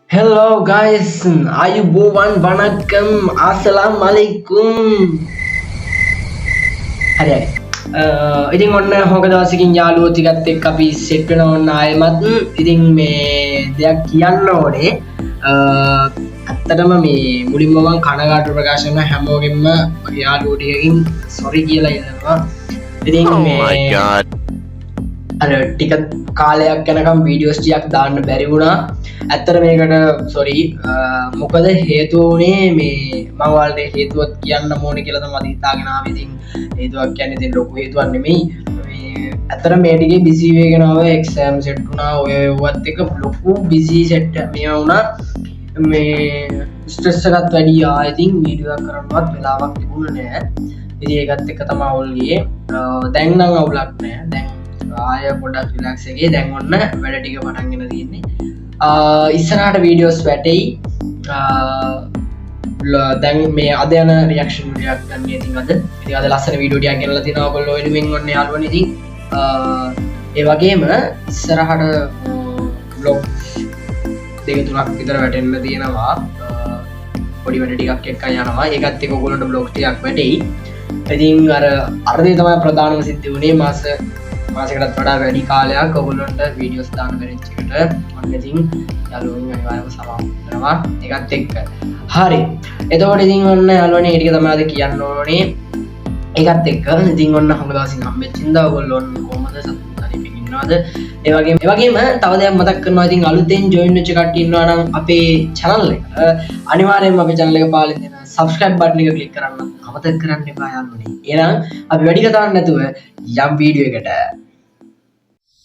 Hello guys, Ayubowan Vanakkam, Assalamualaikum. හරි හරි. ඉතින් ඔන්න හොක දවසකින් යාළුවෝ ටිකත් එක්ක අපි සෙට් වෙනවා ඔන්න ආයෙමත්. ඉතින් මේ දෙයක් කියන්න ඕනේ. ඇත්තටම මේ මුලින්ම මම කනගාටු ප්‍රකාශ කරන හැමෝගෙම යාළුවෝ ටිකකින් sorry කියලා ඉල්ලනවා. ඉතින් මේ අර ටික කාලයක් යනකම් වීඩියෝස් ටිකක් දාන්න බැරි වුණා. ඇත්තට මේකට sorry. මොකද හේතුව උනේ මේ මම ඔයාලට හේතුවක් කියන්න ඕනේ කියලා තමයි හිතාගෙන ආවේ. ඉතින් හේතුවක් කියන්නේ ඉතින් ලොකු හේතුවක් නෙමෙයි. මේ ඇත්තට මේ ටිකේ බිසි වෙගෙන ආව එක්සෑම් සෙට් වුණා. ඔයවත් එක ලොකු බිසි සෙට් මේවා වුණා. මේ ස්ට්‍රෙස් එකත් වැඩි ආවා. ඉතින් වීඩියෝ එකක් කරන්නවත් වෙලාවක් තිබුණේ නැහැ. ඉතින් ඒකත් එක්ක තමයි අවුල් ගියේ. දැන් නම් අවුලක් නැහැ. දැන් ආය පොඩක් රිලැක්ස් එකේ දැන් ඔන්න වැඩ ටික පටන් ගෙන තියෙන්නේ. ඉස්සරහට වීඩියෝස් වැටෙයි. දැන් මේ අද යන රියැක්ෂන් වීඩියෝ එකක් ගන්න ඉතින් අද. ඉතින් අද ලස්සන වීඩියෝ ටිකක් ගෙනලා තිනවා ඔයගොල්ලෝ වෙනුවෙන් ඔන්න යාළුවනේ. ඉතින් ඒ වගේම ඉස්සරහට vlog දෙක තුනක් විතර වැටෙන්න තියෙනවා. පොඩි වැඩ ටිකක් එක්ක යනවා. ඒකත් එක්ක ඔයගොල්ලන්ට vlog ටිකක් වැටෙයි. ඉතින් අර දේ තමයි ප්‍රධානම සිද්ධ වුණේ. මාසයකටත් වඩා වැඩි කාලයක් ඔයගොල්ලන්ට වීඩියෝස් දාන්න බැරිච්ච එකට ඔන්න ඉතින් යාළුවෝන් අනිවාර්යයෙන්ම සමාව කරනවා ඒකත් එක්ක. හරි. එතකොට ඉතින් ඔන්න යාළුවනේ ඒ ටික තමයි අද කියන්න ඕනේ. ඒකත් එක්ක ඉතින් ඔන්න හොඟ දවසින් හම්බෙච්ච ඉඳා ඔයගොල්ලෝ කොහමද සතුටුයි ඉන්නවද? ඒ වගේම තව දෙයක් මතක් කරනවා. ඉතින් අලුතෙන් ජොයින් වෙච්ච කට්ටිය ඉන්නවා නම් අපේ channel එක අනිවාර්යයෙන්ම අපේ channel එක පාලෙන් දෙන subscribe button එක click කරන්න අමතක කරන්න එපා යාළුවනේ. එහෙනම් අපි වැඩි කතාවක් නැතුව යම් වීඩියෝ එකට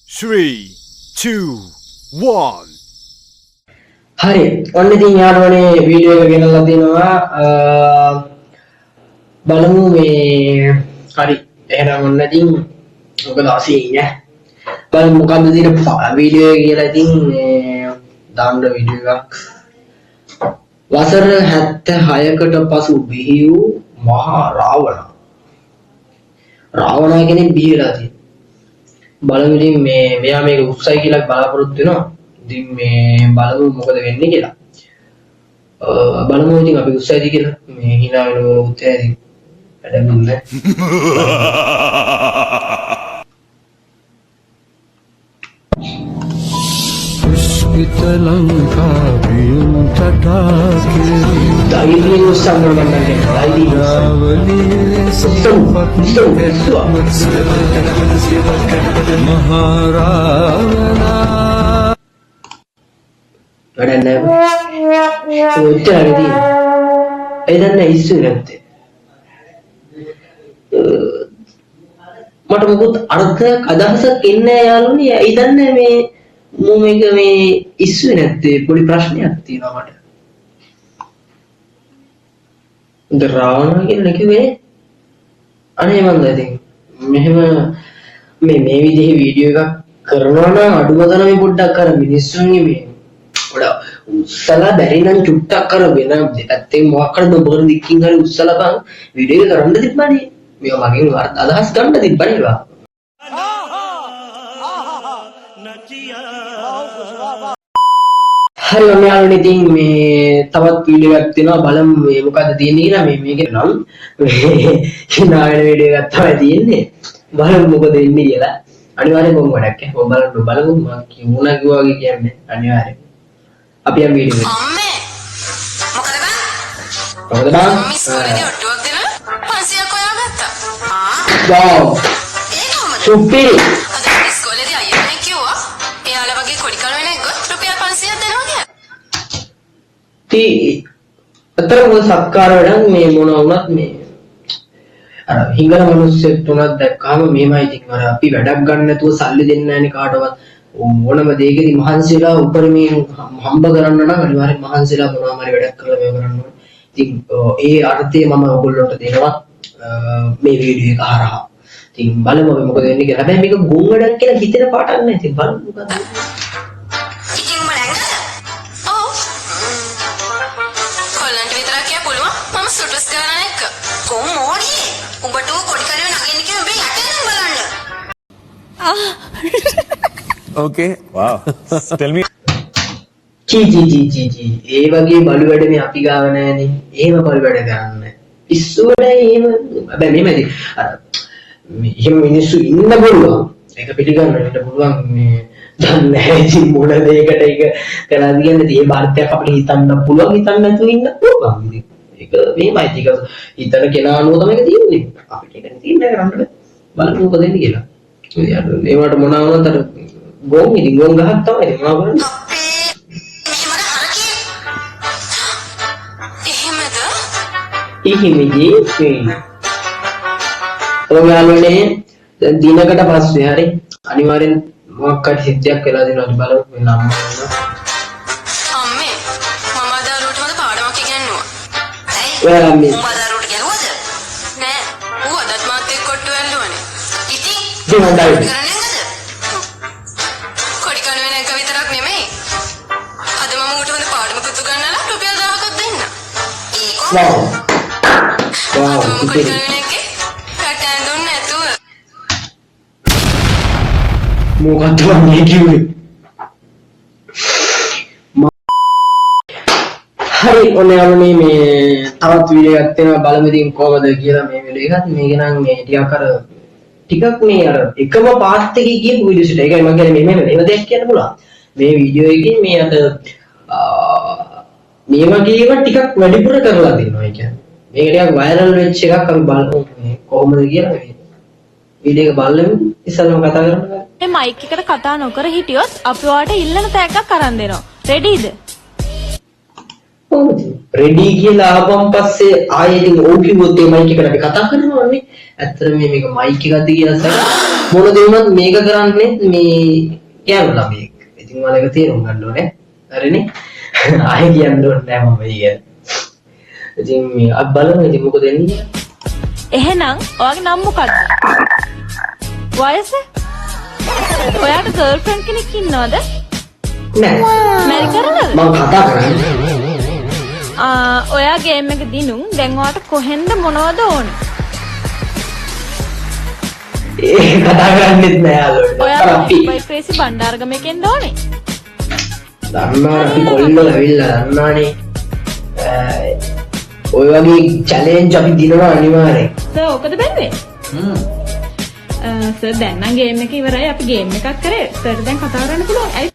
3, 2, 1. හරි ඔන්න ඉතින් යාළුවනේ වීඩියෝ එක ගෙනල්ලා තිනවා. බලමු මේ හරි එහෙනම් ඔන්න ඉතින් මොකද ආසියේ බලමු මොකද්ද තියෙන වීඩියෝ එක කියලා. ඉතින් මේ දාන්න වීඩියෝ එකක් වසර 76කට පසු බිහි වූ මහා රාවණා කෙනෙක් බිහි වෙලා තියෙනවා. බලමු ඉතින් මේ මෙයා මේක උස්සයි කියලා බලාපොරොත්තු වෙනවා. ඉතින් මේ බලමු මොකද වෙන්නේ කියලා. බලමු ඉතින් අපි උස්සයිද කියලා. මේ hina වෙන උත්තේ ඉතින් වැඩමුන්නේ. पुष्पितलंका प्रियं तटाके दाइली उस्संग बनने दाइली महारावणा වැඩන්නේ උච්චාරදී එදන්න ඉස්සු නැත්තේ මට මොකද අර්ථයක් අදහසක් එන්නේ යාළුවනේ. ඇයි දන්නේ මේ මේක මේ ඉස්සු නැත්තේ පොඩි ප්‍රශ්නයක් තියෙනවා මට. රාවණා කියන කිව්වේ අනේ මන්ද ඉතින් මෙහෙම මේ විදිහේ වීඩියෝ එකක් කරනවා නම් අඩුම තරමේ පොඩ්ඩක් අර මිනිස්සුන්ගේ මේ පොඩ උස්සලා බැරි නම් චුට්ටක් අර වෙන දෙපැත්තෙන් මොකක් කරද බොර දික්කින් හරි උස්සලා බං වීඩියෝ එක කරන්න තිබ්බනේ. මේවා මගෙන් අදහස් ගන්න තිබ්බනේ ඒවා. හරි ඔන්න යාළුවනේ ඉතින් මේ තවත් වීඩියෝ එකක් තියෙනවා. බලමු මේ මොකද්ද තියෙන්නේ කියලා. මේක නම් hina වෙන වීඩියෝ එකක් තමයි තියෙන්නේ. බලමු මොකද වෙන්නේ කියලා. අනිවාර්යෙන් කොහොම වැඩක් ඈ. බලමු මම කිව්වා වගේ කියන්නේ අනිවාර්යෙන්. අපි යම් වීඩියෝ එක. අම්මේ මොකද මොකද බං? බං? මිස්කෝලේදී ඔට්ටුවක් දෙන 500ක් හොයාගත්තා. වව්. ඒක කොහමද? සුපිරි. අද මිස්කෝලේදී අයියා කෙනෙක් කිව්වා එයාලා වගේ කොඩි කලුවෙ නැග්ගොත් රුපියල් 500ක් දෙනවා කියලා. අතර මොකද සත්කාර වැඩක් මේ මොන වුණත් මේ අර හිඟන මිනිස්සෙක් තුනක් දැක්කම මේමයි ඉතින් අර අපි වැඩක් ගන්න නැතුව සල්ලි දෙන්නේ නැහැනේ කාටවත්. ඕනම දෙයකදී මහන්සිලා උපරිමයෙන් හම්බ කරන්න නම් අනිවාර්යෙන් මහන්සිලා මොනවාම හරි වැඩක් කරලා මේව කරන්න ඕනේ. ඉතින් ඒ අර්ථය මම ඔයගොල්ලන්ට දෙනවා මේ වීඩියෝ එක හරහා. ඉතින් බලමු අපි මොකද වෙන්නේ කියලා. හැබැයි මේක ගොන් වැඩක් කියලා හිතෙන පාටක් නැහැ. ඉතින් බලමු මොකද වෙන්නේ. ඉතින් උඹ නැග්ගද? ඔව්. කොල්ලන්ට විතරක් කිය පුළුවන්. මම සුටුස් ගන්න එක්ක. කොම් මොඩි. උඹට කොඩි කලුවෙ නගින්න කිව්ව උඹේ යකේ නම් බලන්න. Okay. Wow. Tell me. චී ඒ වගේ බලු වැඩ මේ අපි ගාව නැහැනේ. එහෙම බලු වැඩ කරන්න. පිස්සුවට එහෙම හැබැයි මෙහෙමයි. අර එහෙම මිනිස්සු ඉන්න පුළුවන්. ඒක පිළිගන්න වෙන්න පුළුවන් මේ දන්නේ නැහැ ඉතින් මොන දෙයකට ඒක කරලා කියන්නේ මේ භාරතයක් අපිට හිතන්න පුළුවන් හිතන්න නැතුව ඉන්න පුළුවන්. ඉතින් ඒක මෙහෙමයි ටික හිතන කෙනා අනුව තමයි තියෙන්නේ. අපිට ඒක තීරණය කරන්න බෑ. බලමු මොකද වෙන්නේ කියලා. ඒවට මොනවා වුණත් අර ගොන් ඉතින් ගොන් ගහක් තමයි මොනවා කරන්නේ. එහෙමදී ඔයාලනේ දිනකට පස්සේ හරි අනිවාර්යෙන් මොකක් හරි සිද්ධියක් වෙලා දෙනවා බලමු මේ නම්ම අම්මේ මම දරුවට හොඳ පාඩමක් ඉගෙනුවා. ඔයාලා මේ උඹ දරුවට ගැහුවද? නෑ. ඌ අදත් මාත් එක්ක කොට්ටු වැල්ලුවනේ. ඉතින් හොඳයි. කරන්නේ නැද්ද? කොඩි කණුවේ නැග විතරක් නෙමෙයි. අද මම ඌට හොඳ පාඩමක් උගන්වලා රුපියල් 1000ක් දෙන්න. ඒකෝ වව් කොඩි කණුවේ නැග්ගේ රටෙන් දුන්න නැතුව. මොකක්ද මේ කිව්වේ? හරි ඔයාලනේ මේ තවත් වීඩියෝ එකක් තියෙනවා බලමු ඉතින් කොහමද කියලා මේ වීඩියෝ එකත් මේක නම් මේ ටිකක් මේ අර එකම පාත් එකේ ගියපු වීඩියෝ සිට ඒකයි මම කියන්නේ මේ මේව දෙයක් කියන්න පුළුවන් මේ වීඩියෝ එකේ මේ අර මේ වගේ ඒවා ටිකක් වැඩිපුර කරලා තියෙනවා ඒ කියන්නේ මේක ටිකක් වයිරල් වෙච්ච එකක් අපි බලමු මේ කොහොමද කියලා මේ වීඩියෝ එක බලමු ඉස්සෙල්ලාම කතා කරමු මේ මයික් එකට කතා නොකර හිටියොත් අපි ඔයාලට ඉල්ලන තෑග්ගක් අරන් දෙනවා. රෙඩිද? රෙඩි කියලා ආපම් පස්සේ ආයෙ ඉතින් ඕ කිව්වොත් ඒ මයික් එකට අපි කතා කරනවානේ. ඇත්තට මේක මයික් එකක්ද කියලා සර මොන දේ වුණත් මේක කරන්නේ මේ කියන ළමයෙක්. ඉතින් ඔයාලා ඒක තේරුම් ගන්න ඕනේ. හරිනේ? ආයෙ කියන්න ඕනේ නැහැ මම කියන්නේ. ඉතින් මේ අපි බලමු ඉතින් මොකද වෙන්නේ. එහෙනම් ඔයාගේ නම මොකක්ද? වයස? ඔයාට ගර්ල්ෆ්‍රෙන්ඩ් කෙනෙක් ඉන්නවද? නෑ. මැරි කරනවද? මම කතා කරන්නේ. ඔයා ගේම් එක දිනුම් දැන් ඔයාට කොහෙන්ද මොනවද ඕනේ? ඒ කතා කරන්නේත් නෑ යාළුවෝ. ඔයා බයි ක්‍රේසි බණ්ඩාරගමෙන් ඕනේ. දන්නා අපි කොල්ලෝ ඇවිල්ලා දන්නානේ. ඔය වගේ චැලෙන්ජ් අපි දිනනවා අනිවාර්යෙන්. සර් ඔකද බැන්නේ? සර් දැන් නම් ගේම් එක ඉවරයි අපි ගේම් එකක් කරේ. සර්ට දැන් කතා කරන්න පුළුවන්. ඇයි?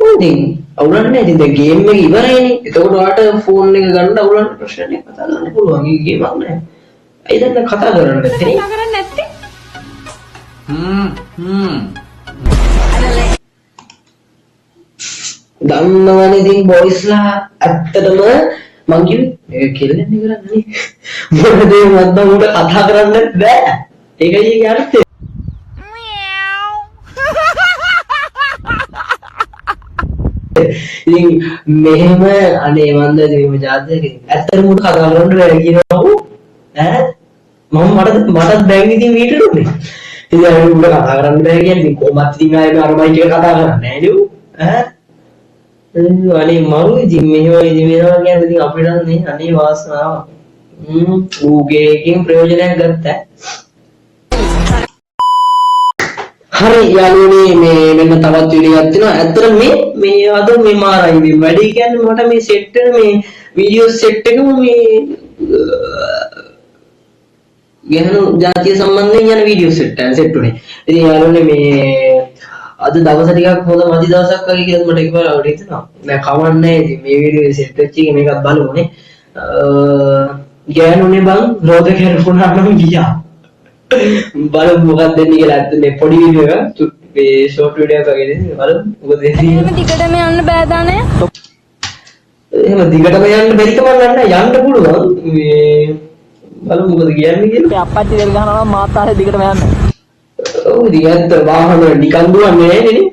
ඉතින් අවුලක් නැහැ. ඉතින් දැන් ගේම් එක ඉවරයිනේ. එතකොට ඔයාට ෆෝන් එක ගන්න අවුලක් ප්‍රශ්න නැහැ. කතා කරන්න පුළුවන්. මේ ගේමක් නැහැ. අයි දැන් කතා කරන්න නැත්තේ. කතා කරන්නේ නැත්තේ? දන්නවනේ ඉතින් බොයිස්ලා ඇත්තටම මං කිව්වේ මේක කෙල්ලෙන් ඉවරන්නේ. මොන දේ වුණත් මම උඩ කතා කරන්න බෑ. ඒකයි ඒකේ අර්ථය. ඉතින් මෙහෙම අනේ මන්ද මේ ජාතකෙ ඇත්තටම උඩ කතා කරන්න බෑ කියනවා ඈ මම මට දැන් ඉතින් වීඩියෝ උනේ ඉතින් අර උඩ කතා කරන්න බෑ කියන්නේ ඉතින් කොහොමත් ඉතින් ආයෙ අර මයික් එක කතා කරන්නේ නෑ නේද ඈ අනේ මරු ඉතින් මෙහෙම ඉතින් වෙනවා කියන්නේ ඉතින් අපිට නේ අනේ වාසනාව ඌගේ එකෙන් ප්‍රයෝජනයක් ගත්තා හරි යාළුවනේ මේ මෙන්න තවත් වීඩියෝ එකක් තියෙනවා. ඇත්තට මේ අද මේ මාරයි මේ වැඩි කියන්නේ මට මේ සෙට් එක මේ වීඩියෝ සෙට් එකම මේ ගැහණු ජාතිය සම්බන්ධයෙන් යන වීඩියෝ සෙට් උනේ. ඉතින් යාළුවනේ මේ අද දවස් ටිකක් හොඳ මදි දවසක් වගේ කියලා මට එකපාරට හිතෙනවා. දැන් කවන්නේ ඉතින් මේ වීඩියෝ සෙට් වෙච්ච එක මේකත් බලමුනේ. ගැහණුනේ බං රෝද කරුණා නම් ගියා. බලමු මොකක්ද දෙන්නේ කියලා අද මේ පොඩි වීඩියෝ එකක් මේ ෂෝට් වීඩියෝ එකක් වගේ දෙන්නේ බලමු මොකද දෙන්නේ එහෙම දිගටම යන්න බෑ දානේ. එහෙම දිගටම යන්න බැරි කමක් නැහැ යන්න පුළුවන් මේ බලමු මොකද කියන්නේ කියලා අපේ අප්පච්චි දෙල් ගහනවා නම් මාත් ආයේ දිගටම යන්න. ඔව් දිගට වාහන නිකන් දුවන්නේ නැහැ නේ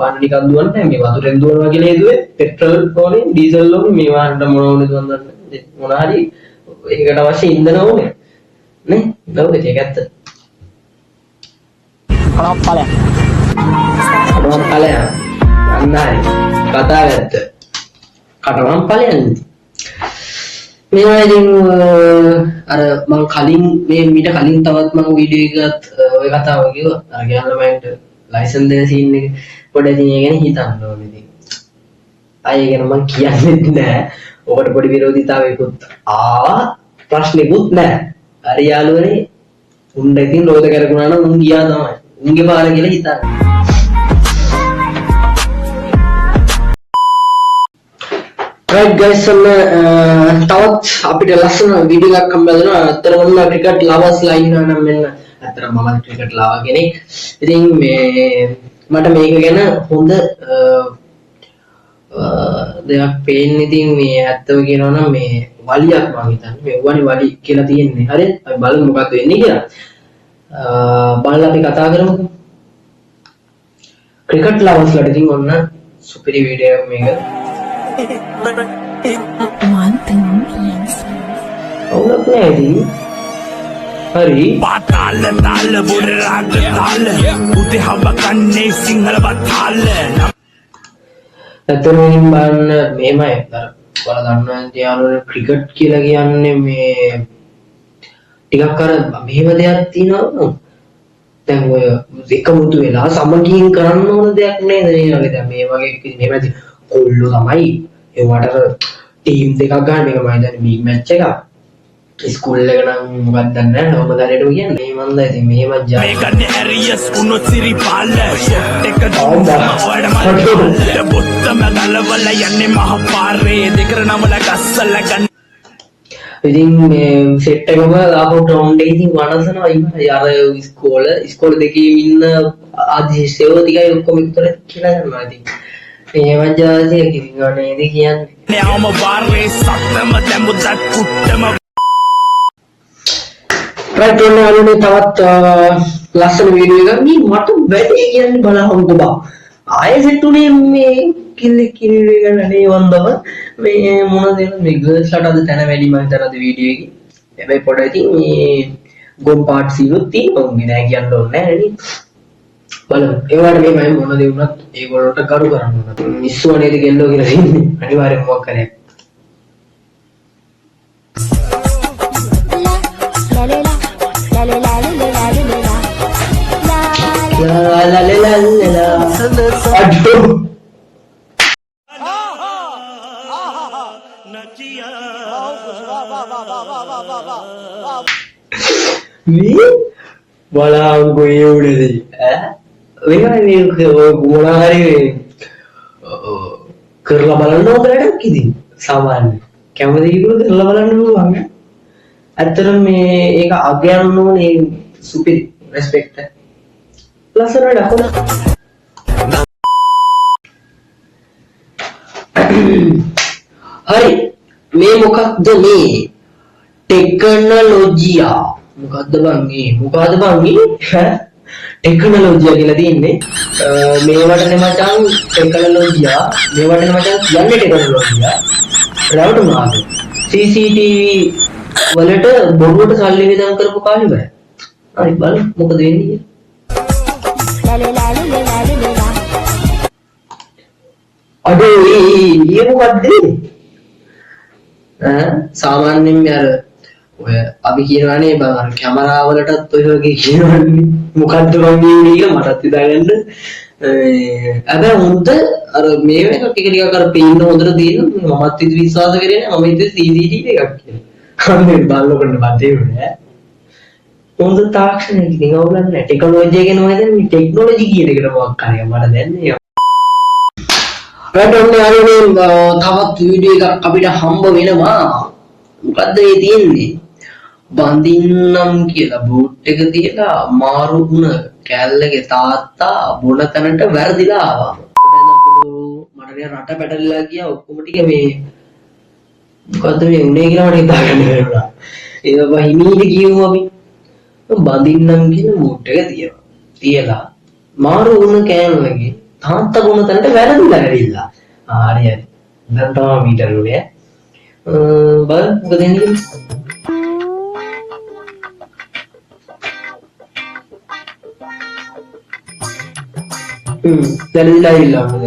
වාහන නිකන් දුවන්නේ නැහැ මේ වතුරෙන් දුවනවා කියලා හේතුවේ පෙට්‍රල් ඕනේ ඩීසල් ඕනේ මේ වාහනට මොන ඕනේ දුවන්නේ මොන හරි ඒකට අවශ්‍ය ඉන්ධන ඕනේ නේ නේද ඒක ඇත්ත කලම් ඵලයක්. කටවම් ඵලයක් යන්නයි කතා ඇත්ත කටවම් ඵලයක් මේවා ඉතින් අර මම කලින් මේ මීට කලින් තවත් මම වීඩියෝ එකත් ඔය කතාව කිව්වා අර ගෑනු ළමයින්ට ලයිසන් දෙන සීන් එක පොඩ්ඩක් ඉතින් ඒ ගැන හිතන්න ඕනේ ඉතින් අය ගැන මම කියන්නෙත් නෑ. ඔකට පොඩි විරෝධීතාවයකුත් ආවා. ප්‍රශ්නෙකුත් නෑ. හරි යාළුවනේ. උන් ඉතින් රෝද කරගුණා නම් උන් ගියා තමයි. උන්ගේ පාර කියලා හිතන්න. right guys තවත් අපිට ලස්සන වීඩියෝ එකක් හම්බෙලා අතර මොන ක්‍රිකට් ලවර්ස් ලා ඉන්නවා නම් මෙන්න අතර මම ක්‍රිකට් ලවර් කෙනෙක්. ඉතින් මේ මට මේක ගැන හොඳ දෙයක් පේන්නේ. ඉතින් මේ ඇත්තව කියනවා නම් මේ වලියක් මම හිතන්නේ මේ වනි වලි කියලා තියෙන්නේ. හරිද? අපි බලමු මොකක්ද වෙන්නේ කියලා. බලලා අපි කතා කරමුකෝ. ක්‍රිකට් ලවර්ස් ලාට ඉතින් ඔන්න සුපිරි වීඩියෝ එකක් මේක. One thing please. අවුලක් නෑ ඉතින්. හරි. පාතාල තාල බොර රාග තාල උදේ හව කන්නේ සිංහල බතාල. ඇත්තටම බලන්න මේමයි ඔයාලා දන්නවා යාළුවෝ ක්‍රිකට් කියලා කියන්නේ මේ ටිකක් අර මෙහෙම දෙයක් තියෙනවා. දැන් ඔය එකමුතු වෙලා සමගින් කරන්න ඕන දෙයක් නේද මේ වගේ. දැන් මේ වගේ මෙහෙම කොල්ලෝ තමයි ඒවට ටීම් දෙකක් ගන්න. මේක මම හිතන්නේ බිග් මැච් එකක්. ස්කූල් එක නම් මොකක්ද දන්නේ නැහැ. ඔබ දරේට කියන්නේ මේ මන්ද ඉතින් මෙහෙම ජා මේ ගන්නේ ඇරියස් උනෝ සිරිපාල ෂොට් එක බොත්තම ගලවල යන්නේ මහ පාරේ දෙකර නමල ගස්සල ගන්න. ඉතින් මේ සෙට් එකම ආපහු ග්‍රවුන්ඩ් එකේ ඉතින් වනසනවා ඉන්නේ. අර ඉස්කෝල දෙකේ ඉන්න ආදිශේෂයෝ ටිකයි ඔක්කොම විතර කියලා යනවා. ඉතින් මේ වජාසිය කිවිගණේද කියන්නේ. යාම පාරේ සත්තම දෙමුදත් කුට්ටම right ඔන්න අලුනේ තවත් ලස්සන වීඩියෝ එකක් මේ මට වැඩේ කියන්නේ බලහම්කෝ බා. ආයෙ සෙට් උනේ මේ කිලි ගන්නනේ වන්දම මේ මොනද මේ ගර්ල්ස් ලාට අද තැන වැඩි මම හිතන අද වීඩියෝ එකේ. හැබැයි පොඩ්ඩක් ඉතින් මේ ගොම් පාට් සීනුත් තියෙනවා. උන්ගේ නෑ කියන්න ඕනේ නෑ නේ. බලමු. ඒවට මේ මම මොන දේ වුණත් ඒගොල්ලන්ට කරු කරන්න ඕන. මිස්සුව නේද ගෙල්ලෝ කියලා ඉන්නේ. අනිවාර්යෙන් මොකක් කරේ. අඩෝ මේ බලංගෝ ඒ උඩේදී වෙනයි මොනවා හරි කරලා බලන්න ඕන වැඩක් ඉතින් සාමාන්‍ය කැමති කිව්වොත් කරලා බලන්න පුළුවන්. ඇත්තටම මේ ඒක අගයන්න ඕනේ සුපිරි රෙස්පෙක්ට් ලස්සන වැඩක්. හරි මේ මොකක්ද මේ ටෙක්නොලොජියා මොකද්ද බං මේ ටෙක්නොලොජියා කියලා තියෙන්නේ මේවටනේ මචං ටෙක්නොලොජියා මේවටනේ මචං කියන්නේ ටෙක්නොලොජියා රවුට් මාද CCTV වලට බොරුවට සල්ලි වියදම් කරපු කාලේ බෑ. හරි බලන්න මොකද වෙන්නේ. අඩේ ඊයේ මොකද්ද සාමාන්‍යයෙන් අර ඔය අපි කියනවානේ බං අර කැමරා වලටත් ඔය වගේ කියනවනේ මොකද්ද මම කියන්නේ කියලා මටත් හිතාගන්න. හැබැයි හොඳ අර මේ එක ටික අර පේන්න හොඳට තියෙන මමත් ඉතින් විශ්වාස කරේ නෑ. මම ඉතින් CCTV එකක් කියලා. අනේ බලනකොට බතේ නෑ. හොඳ තාක්ෂණයක් ඉතින් අවුලක් නෑ. ටෙක්නොලොජි කියන මොකද මේ ටෙක්නොලොජි කියන එකට මොකක් කරේ මට දැන්නේ. රටෝනේ අරගෙන තවත් වීඩියෝ එකක් අපිට හම්බ වෙනවා. මොකද්ද මේ තියෙන්නේ? බඳින්නම් කියලා බූට් එක තියලා මාරු වුණ කැල්ලගේ තාත්තා බොන තැනට වැරදිලා ආවා. මට නිකන් රට පැටලලා ගියා ඔක්කොම ටික මේ මොකද්ද මේ උනේ කියලා මට හිතාගන්න බැරුණා. ඒක හිමීට කියමු අපි. බඳින්නම් කියන බූට් එක තියලා මාරු වුණ කැල්ලගේ තාත්තා බොන තැනට වැරදිලා ඇවිල්ලා. හරි හරි. දැන් තමයි මීටර උනේ. බලන්න මොකද වෙන්නේ. වැරදිලා ඇවිල්ලා මොකද?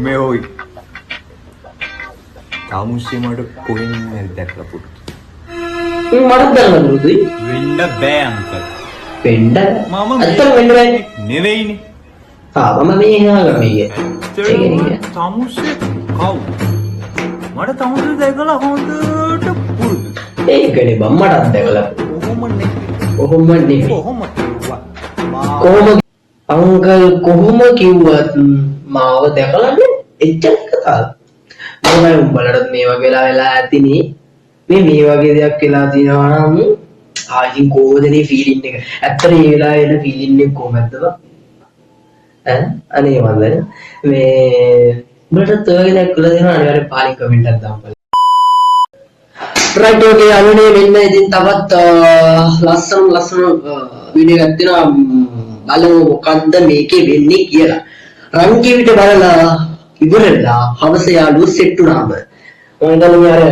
මේ ඔයි තාමුස්සේ මට කොහෙන් දැක්ලා පුතු මට දැනගන්න පුරුදුයි. වෙන්න බෑ අංකල්. වෙන්න මම අත්තර වෙන්න බෑනේ. නෙවෙයිනේ. මම මේ හාගමේ තමුසේ කවුද? මට තමුසේ දැකලා හොඳට පුරුදු. ඒකනේ මමටත් දැකලා කොහොම අංකල් කොහොම කිව්වත් මාව දැකලා එච්චර කතාව. මම උඹලට මේ වගේ වෙලා ඇතිනේ. මේ වගේ දෙයක් වෙලා තියෙනවා නම් ආයින් කොහොමද මේ ෆීලින් එක? ඇත්තට මේ වෙලාවේ එන ෆීලින් එක කොහොමද බා? අනේ වන්දන මේ උඹලට තෝරගෙන දැක්කලා දෙනවා අනිවාර්යෙන් පාලින් කමෙන්ට් එකක් දාන්න. රයිට් ඕකේ අනුනේ මෙන්න ඉතින් තවත් ලස්සන වීඩියෝ එකක් තියෙනවා බලමු මොකද්ද මේකේ වෙන්නේ කියලා. රංගිවිට බලලා ඉවරලා හවස යාළුවෝ සෙට් වුණාම මම හිතන්නේ අර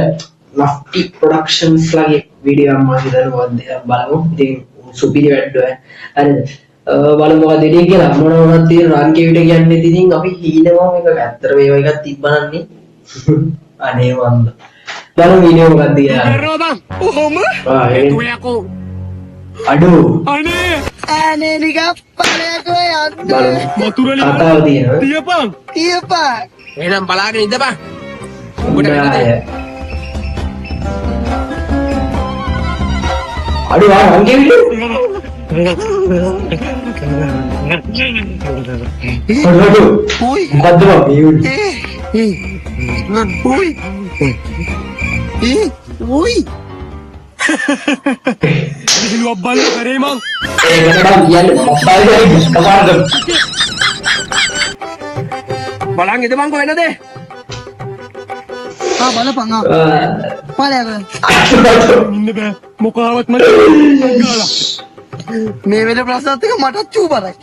ලෆ්ටි ප්‍රොඩක්ෂන්ස් ලගේ වීඩියෝ එකක් මම හිතනවා බලමු. ඉතින් සුපිරි වැඩ හරිද? බලමු මොකද දෙන්නේ කියලා. මොනවද තියෙන රංගිවිට කියන්නේ ඉතින් අපි හීනවා මේක ඇත්තට මේව එකක් තිබ්බනන්නේ. අනේ වන්ද බලමු වීඩියෝ මොකක්ද කියලා. අඩෝ අනේ නිකන් පළයකෝ යන්න බලමු කතාව තියෙනවා. තියපන් එහෙනම් බලාගෙන ඉඳපන්. අඩෝ ආ රංගිවිට අඩෝ මොකද්ද මේ උයි Lu abal kare mang. Balang itu bang, kau enak deh. බලපන් පළයකෝ Ini be, muka awat macam. මේ වෙන ප්‍රශ්නත් එක මටත් චූපරයි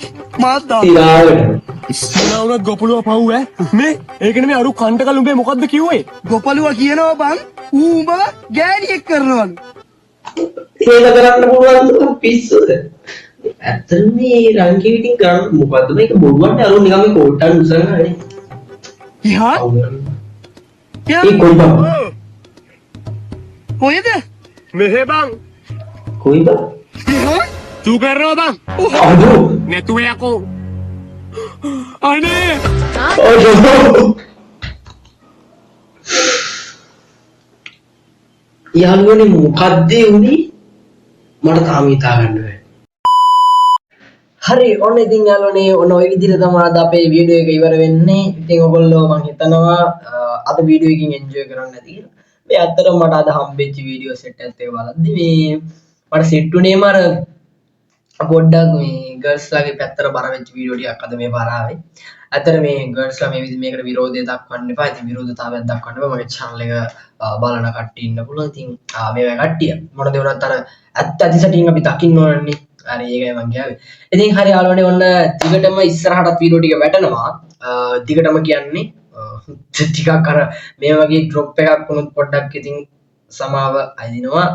මාත් දා ඉස්සරහට ගොපලුව පව් මේ ඒකනේ මේ අරු කන්ටකල් උඹේ මොකද්ද කිව්වේ ගොපලුවා කියනවා බං ඌ උඹ ගෑණියෙක් කරනවලු ඒක කරන්න පුළුවන් පිස්සුද ඇත්තටම මේ රංගිවිටින් කරන්න මොකද්ද මේක බොරුවට අරු නිකන් මේ කෝට්ටන් උසන්නේ ඉහා ඒ කොයි බං කොහෙද මෙහෙ බං කොයි බං ඉහා Tu කරනවා බං අඩෝ නැතුවේ යකෝ අනේ යාළුවනේ මොකද්ද උනේ මට තාම හිතා ගන්න බැහැ. හරි ඔන්න ඉතින් යාළුවනේ ඔන්න ඔය විදිහට තමයි අද අපේ වීඩියෝ එක ඉවර වෙන්නේ. ඉතින් ඔයගොල්ලෝ මම හිතනවා අද වීඩියෝ එකකින් එන්ජොයි කරන්න ඇති කියලා. මේ ඇත්තටම මට අද හම්බෙච්ච වීඩියෝ සෙට් එකත් එක බලද්දි මේ මට සෙට් උනේම අර පොඩ්ඩක් මේ ගර්ල්ස් ලාගේ පැත්තට බර වෙච්ච වීඩියෝ ටිකක් අද මේ පාර ආවේ. අතර මේ ගර්ල්ස් ලා මේ විදිහ මේකට විරෝධය දක්වන්න එපා. ඉතින් විරෝධතාවයක් දක්වන්න එපා. මගේ channel එක බලන කට්ටිය ඉන්න පුළුවන්. ඉතින් මේ කට්ටිය මොනද වුණත් අර ඇත්ත ඇතිසටින් අපි දකින්න ඕනනේ. හරි ඒකයි මම කියාවේ. ඉතින් හරි යාළුවනේ ඔන්න දිගටම ඉස්සරහටත් වීඩියෝ ටික වැටෙනවා. දිගටම කියන්නේ ටිකක් අර මේ වගේ ඩ්‍රොප් එකක් වුණොත් පොඩ්ඩක් ඉතින් සමාව අයිදිනවා.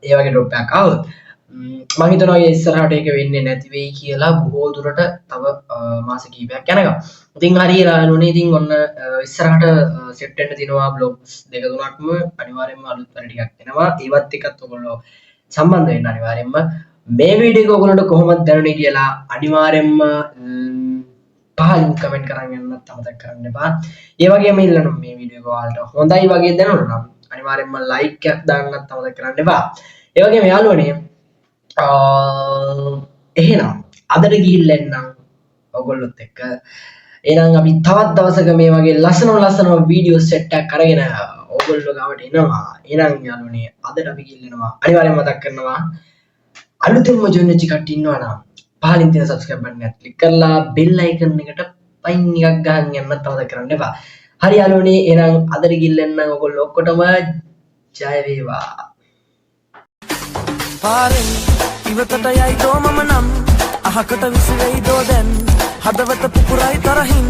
ඒ වගේ ඩ්‍රොප් එකක් ආවොත් මම හිතනවා ඒ ඉස්සරහට ඒක වෙන්නේ නැති වෙයි කියලා බොහෝ දුරට තව මාස කිහිපයක් යනකම්. ඉතින් හරිය යාළුවනේ ඉතින් ඔන්න ඉස්සරහට සෙට් වෙන්න දිනවා බ්ලොග්ස් දෙක තුනක්ම අනිවාර්යයෙන්ම අලුත් වැඩ ටිකක් එනවා. ඒවත් එක්කත් ඔයගොල්ලෝ සම්බන්ධ වෙන්න අනිවාර්යයෙන්ම. මේ වීඩියෝ එක ඔයගොල්ලන්ට කොහොමද දැනුනේ කියලා අනිවාර්යයෙන්ම පහලින් කමෙන්ට් කරන් යන්නත් අමතක කරන්න එපා. ඒ වගේම ඉල්ලනවා මේ වීඩියෝ එක ඔයාලට හොඳයි වගේ දැනුණා නම් අනිවාර්යයෙන්ම ලයික් එකක් දාන්නත් අමතක කරන්න එපා. ඒ වගේම යාළුවනේ එහෙනම් අදට ගිහිල්ලා එන්නම් ඔයගොල්ලොත් එක්ක. එහෙනම් අපි තවත් දවසක මේ වගේ ලස්සන වීඩියෝ සෙට් එකක් අරගෙන ඔයගොල්ලෝ ගාවට එනවා. එහෙනම් යාළුවනේ අදට අපි ගිහිල්ලා අනිවාර්යයෙන්ම මතක් කරනවා අලුතෙන්ම ජොයින් වෙච්ච කට්ටිය ඉන්නවා නම් පහලින් තියෙන subscribe button එක ක්ලික් කරලා bell icon එකට පයින් එකක් ගහන් යන්නත් අමතක කරන්න එපා. හරි යාළුවනේ එහෙනම් අදට ගිහිල්ලා එන්නම් ඔයගොල්ලෝ ඔක්කොටම ජය වේවා. පාරෙන් ඉවතට යයි දෝ මම නම් අහකට විසිරෙයි දෝ දැන් හදවත පුපුරයි තරහින්